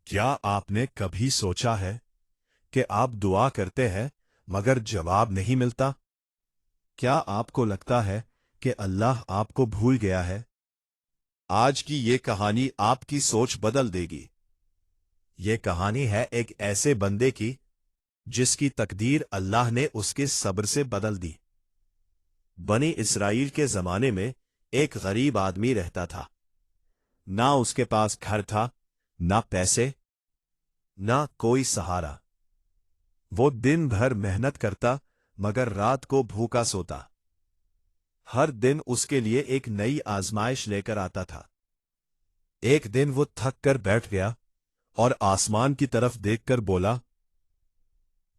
क्या आपने कभी सोचा है कि आप दुआ करते हैं मगर जवाब नहीं मिलता? क्या आपको लगता है कि अल्लाह आपको भूल गया है? आज की ये कहानी आपकी सोच बदल देगी। ये कहानी है एक ऐसे बंदे की जिसकी तकदीर अल्लाह ने उसके सब्र से बदल दी। बनी इसराइल के जमाने में एक गरीब आदमी रहता था। ना उसके पास घर था, ना पैसे, ना कोई सहारा। वो दिन भर मेहनत करता मगर रात को भूखा सोता। हर दिन उसके लिए एक नई आजमाइश लेकर आता था। एक दिन वो थक कर बैठ गया और आसमान की तरफ देखकर बोला,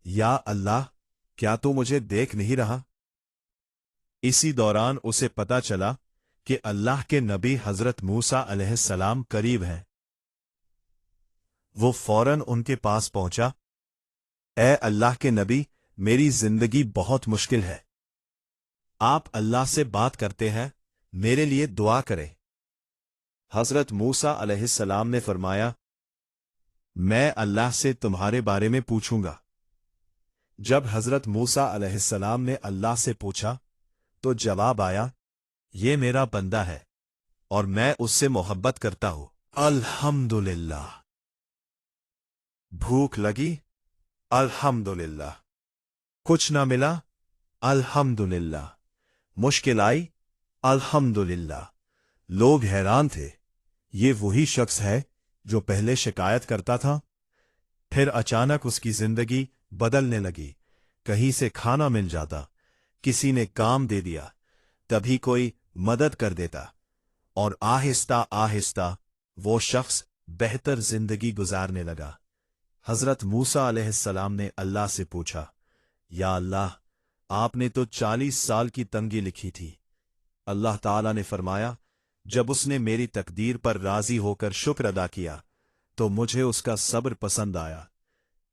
या अल्लाह, क्या तू मुझे देख नहीं रहा? इसी दौरान उसे पता चला कि अल्लाह के नबी हजरत मूसा अलैहिस्सलाम करीब हैं। वो फौरन उनके पास पहुंचा। ए अल्लाह के नबी, मेरी जिंदगी बहुत मुश्किल है। आप अल्लाह से बात करते हैं, मेरे लिए दुआ करें। हजरत मूसा अलैहिस्सलाम ने फरमाया, मैं अल्लाह से तुम्हारे बारे में पूछूंगा। जब हजरत मूसा अलैहिस्सलाम ने अल्लाह से पूछा तो जवाब आया, ये मेरा बंदा है और मैं उससे मोहब्बत करता हूं। अल्हम्दुलिल्लाह। भूख लगी? अल्हम्दुलिल्लाह। कुछ ना मिला? अल्हम्दुलिल्लाह। मुश्किल आई? अल्हम्दुलिल्लाह। लोग हैरान थे, ये वही शख्स है जो पहले शिकायत करता था। फिर अचानक उसकी जिंदगी बदलने लगी। कहीं से खाना मिल जाता, किसी ने काम दे दिया, तभी कोई मदद कर देता, और आहिस्ता आहिस्ता वो शख्स बेहतर जिंदगी गुजारने लगा। हजरत मूसा अलैहिस्सलाम ने अल्लाह से पूछा, या अल्लाह, आपने तो 40 साल की तंगी लिखी थी। अल्लाह ताला ने फरमाया, जब उसने मेरी तकदीर पर राजी होकर शुक्र अदा किया तो मुझे उसका सब्र पसंद आया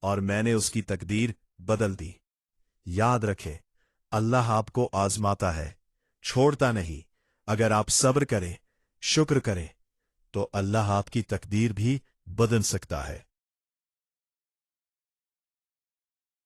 और मैंने उसकी तकदीर बदल दी। याद रखें, अल्लाह आपको आजमाता है, छोड़ता नहीं। अगर आप सब्र करें, शुक्र करें, तो अल्लाह आपकी तकदीर भी बदल सकता है।